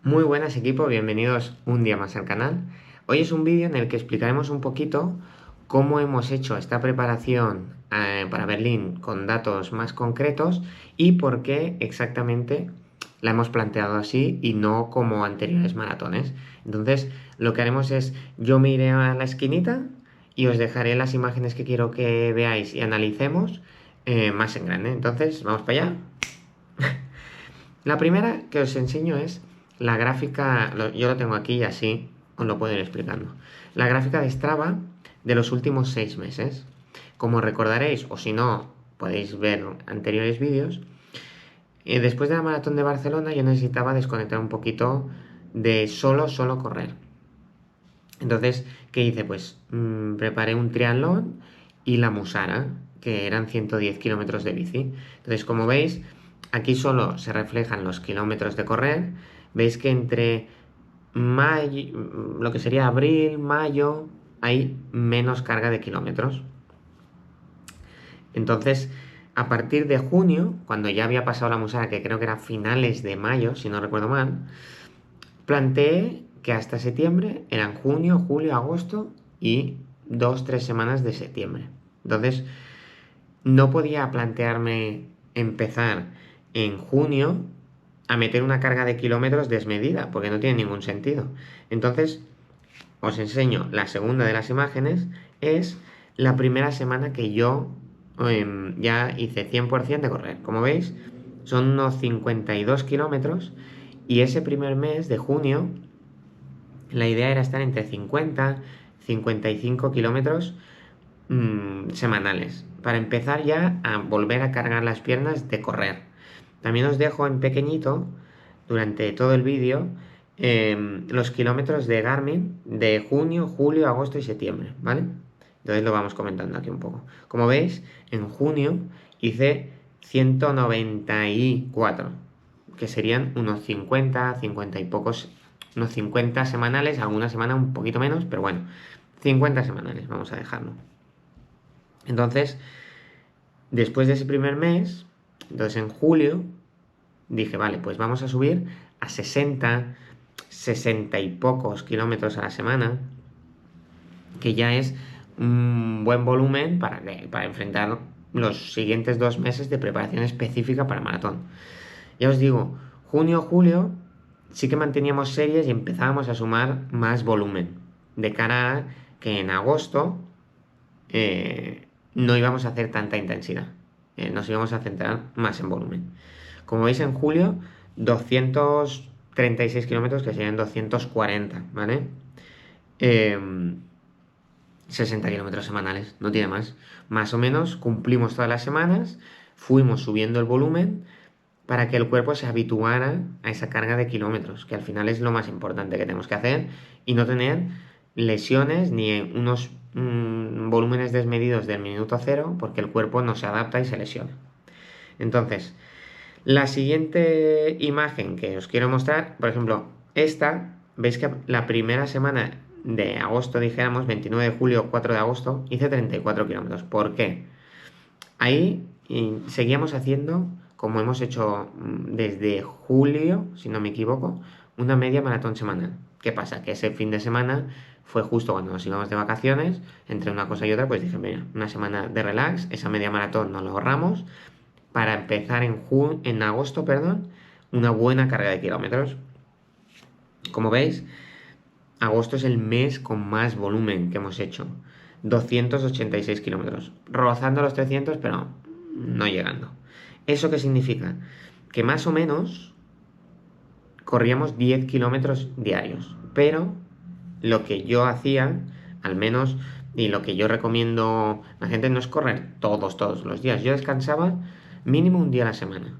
Muy buenas equipo, bienvenidos un día más al canal. Hoy es un vídeo en el que explicaremos un poquito cómo hemos hecho esta preparación para Berlín con datos más concretos y por qué exactamente la hemos planteado así y no como anteriores maratones. Entonces, lo que haremos es, yo me iré a la esquinita y os dejaré las imágenes que quiero que veáis y analicemos más en grande. Entonces, vamos para allá. La primera que os enseño es la gráfica, yo lo tengo aquí y así os lo puedo ir explicando. La gráfica de Strava de los últimos 6 meses. Como recordaréis, o si no, podéis ver anteriores vídeos, después de la maratón de Barcelona yo necesitaba desconectar un poquito de solo correr. Entonces, ¿qué hice? Pues preparé un triatlón y la Musara, que eran 110 kilómetros de bici. Entonces, como veis, aquí solo se reflejan los kilómetros de correr. Veis que entre mayo, lo que sería abril, mayo, hay menos carga de kilómetros. Entonces, a partir de junio, cuando ya había pasado la Musara, que creo que era finales de mayo, si no recuerdo mal, planteé que hasta septiembre eran junio, julio, agosto y 2-3 semanas de septiembre. Entonces, no podía plantearme empezar en junio a meter una carga de kilómetros desmedida, porque no tiene ningún sentido. Entonces, os enseño la segunda de las imágenes, es la primera semana que yo ya hice 100% de correr. Como veis, son unos 52 kilómetros y ese primer mes de junio la idea era estar entre 50 y 55 kilómetros semanales, para empezar ya a volver a cargar las piernas de correr. También os dejo en pequeñito, durante todo el vídeo, los kilómetros de Garmin de junio, julio, agosto y septiembre, ¿vale? Entonces lo vamos comentando aquí un poco. Como veis, en junio hice 194, que serían unos 50, 50 y pocos, unos 50 semanales, alguna semana un poquito menos, pero bueno, 50 semanales, vamos a dejarlo. Entonces, después de ese primer mes, entonces en julio, dije, vale, pues vamos a subir a 60, 60 y pocos kilómetros a la semana, que ya es un buen volumen para enfrentar los siguientes 2 meses de preparación específica para maratón. Ya os digo, junio, julio, sí que manteníamos series y empezábamos a sumar más volumen, de cara a que en agosto no íbamos a hacer tanta intensidad, nos íbamos a centrar más en volumen. Como veis, en julio, 236 kilómetros, que serían 240, ¿vale? 60 kilómetros semanales, no tiene más. Más o menos cumplimos todas las semanas, fuimos subiendo el volumen para que el cuerpo se habituara a esa carga de kilómetros, que al final es lo más importante que tenemos que hacer, y no tener lesiones ni unos volúmenes desmedidos del minuto cero, porque el cuerpo no se adapta y se lesiona. Entonces, la siguiente imagen que os quiero mostrar, por ejemplo, esta, veis que la primera semana de agosto, dijéramos, 29 de julio, 4 de agosto, hice 34 kilómetros. ¿Por qué? Ahí seguíamos haciendo, como hemos hecho desde julio, si no me equivoco, una media maratón semanal. ¿Qué pasa? Que ese fin de semana fue justo cuando nos íbamos de vacaciones, entre una cosa y otra, pues dije, mira, una semana de relax, esa media maratón nos la ahorramos para empezar en agosto, perdón, una buena carga de kilómetros. Como veis, agosto es el mes con más volumen que hemos hecho. 286 kilómetros, rozando los 300, pero no llegando. ¿Eso qué significa? Que más o menos corríamos 10 kilómetros diarios, pero lo que yo hacía, al menos, y lo que yo recomiendo a la gente, no es correr todos los días. Yo descansaba mínimo un día a la semana.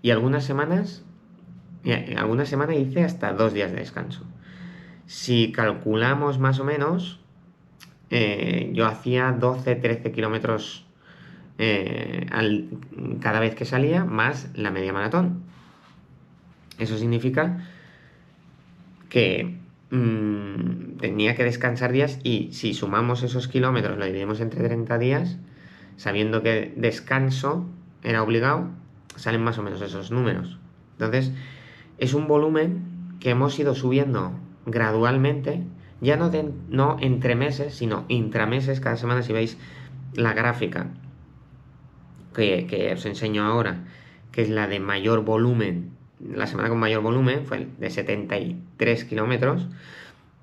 Y algunas semanas hice hasta 2 días de descanso. Si calculamos más o menos, yo hacía 12-13 kilómetros cada vez que salía, más la media maratón. Eso significa que tenía que descansar días, y si sumamos esos kilómetros, lo dividimos entre 30 días, sabiendo que descanso era obligado, salen más o menos esos números. Entonces, es un volumen que hemos ido subiendo gradualmente, ya no entre meses, sino intrameses, cada semana. Si veis la gráfica que os enseño ahora, que es la de mayor volumen, la semana con mayor volumen fue de 73 kilómetros.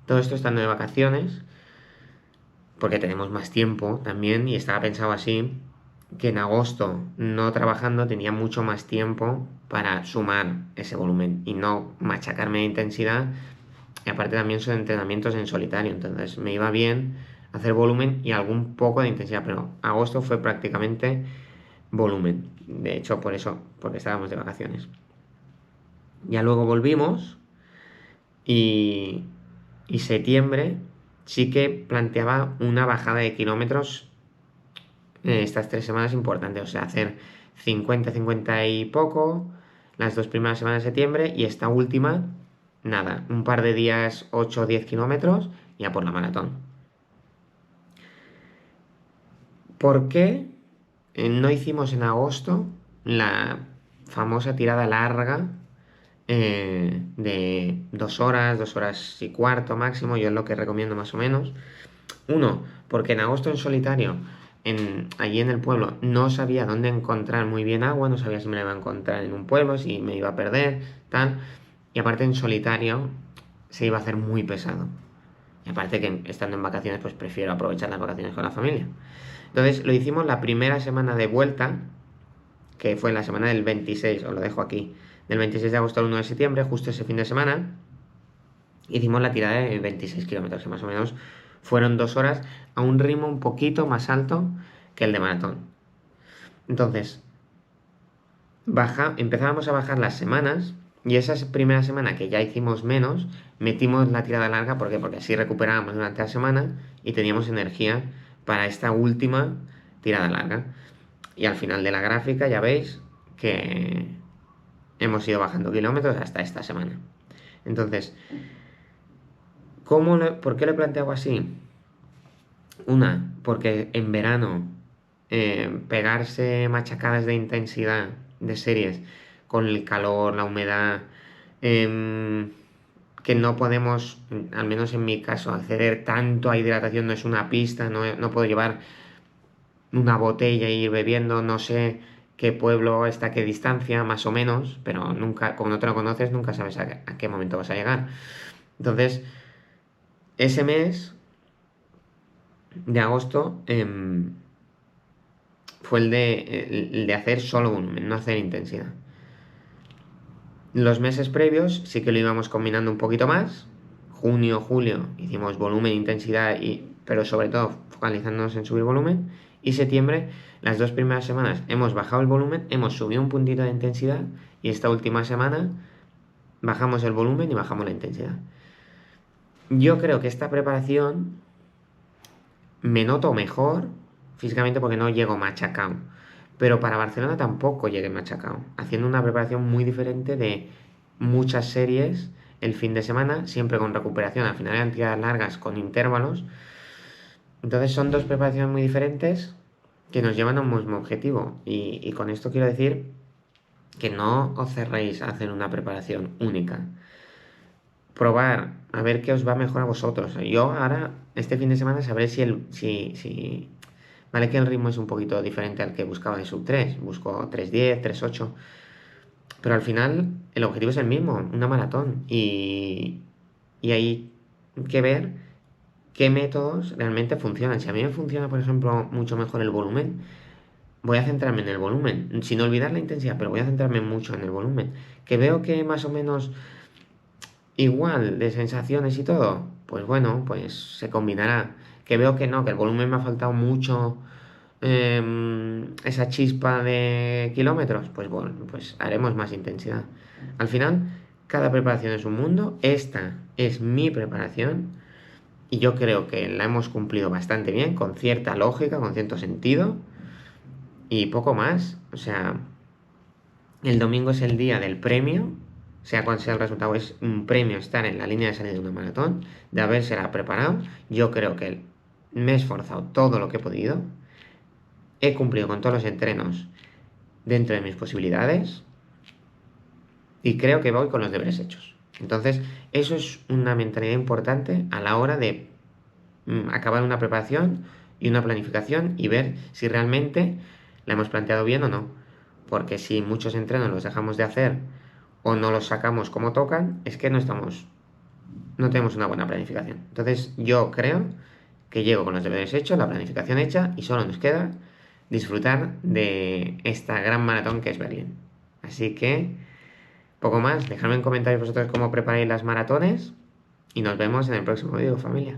Todo esto estando de vacaciones, porque tenemos más tiempo también, y estaba pensado así, que en agosto, no trabajando, tenía mucho más tiempo para sumar ese volumen y no machacarme de intensidad. Y aparte también son entrenamientos en solitario, entonces me iba bien hacer volumen y algún poco de intensidad, pero agosto fue prácticamente volumen. De hecho, por eso, porque estábamos de vacaciones. Ya luego volvimos y, y septiembre sí que planteaba una bajada de kilómetros estas 3 semanas importante, o sea, hacer 50, 50 y poco las 2 primeras semanas de septiembre y esta última, nada, un par de días 8 o 10 kilómetros ya por la maratón. ¿Por qué no hicimos en agosto la famosa tirada larga de 2 horas y cuarto máximo? Yo es lo que recomiendo más o menos. Uno, porque en agosto en solitario, allí en el pueblo, no sabía dónde encontrar muy bien agua, no sabía si me la iba a encontrar en un pueblo, si me iba a perder, tal. Y aparte en solitario se iba a hacer muy pesado. Y aparte que estando en vacaciones, pues prefiero aprovechar las vacaciones con la familia. Entonces lo hicimos la primera semana de vuelta, que fue la semana del 26, os lo dejo aquí, del 26 de agosto al 1 de septiembre, justo ese fin de semana. Hicimos la tirada de 26 kilómetros, que más o menos fueron 2 horas a un ritmo un poquito más alto que el de maratón. Entonces, empezábamos a bajar las semanas y esa primera semana que ya hicimos menos, metimos la tirada larga. ¿Por qué? Porque así recuperábamos durante la semana y teníamos energía para esta última tirada larga. Y al final de la gráfica ya veis que hemos ido bajando kilómetros hasta esta semana. Entonces, ¿por qué lo he planteado así? Una, porque en verano pegarse machacadas de intensidad de series con el calor, la humedad, que no podemos, al menos en mi caso, acceder tanto a hidratación, no es una pista, no puedo llevar una botella e ir bebiendo, no sé qué pueblo está a qué distancia, más o menos, pero nunca, como no te lo conoces, nunca sabes a qué momento vas a llegar. Entonces, ese mes de agosto fue el de hacer solo volumen, no hacer intensidad. Los meses previos sí que lo íbamos combinando un poquito más. Junio, julio hicimos volumen, intensidad, pero sobre todo focalizándonos en subir volumen. Y septiembre, las 2 primeras semanas hemos bajado el volumen, hemos subido un puntito de intensidad y esta última semana bajamos el volumen y bajamos la intensidad. Yo creo que esta preparación me noto mejor físicamente porque no llego machacado. Pero para Barcelona tampoco llegué machacado. Haciendo una preparación muy diferente de muchas series el fin de semana, siempre con recuperación. Al final eran tiradas largas con intervalos. Entonces son 2 preparaciones muy diferentes que nos llevan a un mismo objetivo. Y con esto quiero decir que no os cerréis a hacer una preparación única. Probar, a ver qué os va mejor a vosotros. Yo ahora, este fin de semana, sabré si vale que el ritmo es un poquito diferente al que buscaba de sub 3. Busco 3:10, 3:8. Pero al final el objetivo es el mismo, una maratón. Y hay que ver qué métodos realmente funcionan. Si a mí me funciona, por ejemplo, mucho mejor el volumen, voy a centrarme en el volumen. Sin olvidar la intensidad, pero voy a centrarme mucho en el volumen. Que veo que más o menos igual de sensaciones y todo, pues bueno, pues se combinará. Que veo que no, que el volumen me ha faltado mucho, esa chispa de kilómetros, pues bueno, pues haremos más intensidad. Al final, cada preparación es un mundo. Esta es mi preparación y yo creo que la hemos cumplido bastante bien, con cierta lógica, con cierto sentido y poco más. O sea, el domingo es el día del premio, sea cual sea el resultado, es un premio estar en la línea de salida de una maratón, de habérsela preparado. Yo creo que me he esforzado todo lo que he podido, he cumplido con todos los entrenos dentro de mis posibilidades y creo que voy con los deberes hechos. Entonces, eso es una mentalidad importante a la hora de acabar una preparación y una planificación y ver si realmente la hemos planteado bien o no. Porque si muchos entrenos los dejamos de hacer o no los sacamos como tocan, es que no tenemos una buena planificación. Entonces, yo creo que llego con los deberes hechos, la planificación hecha y solo nos queda disfrutar de esta gran maratón que es Berlín. Así que, poco más, dejadme en comentarios vosotros cómo preparáis las maratones y nos vemos en el próximo vídeo, familia.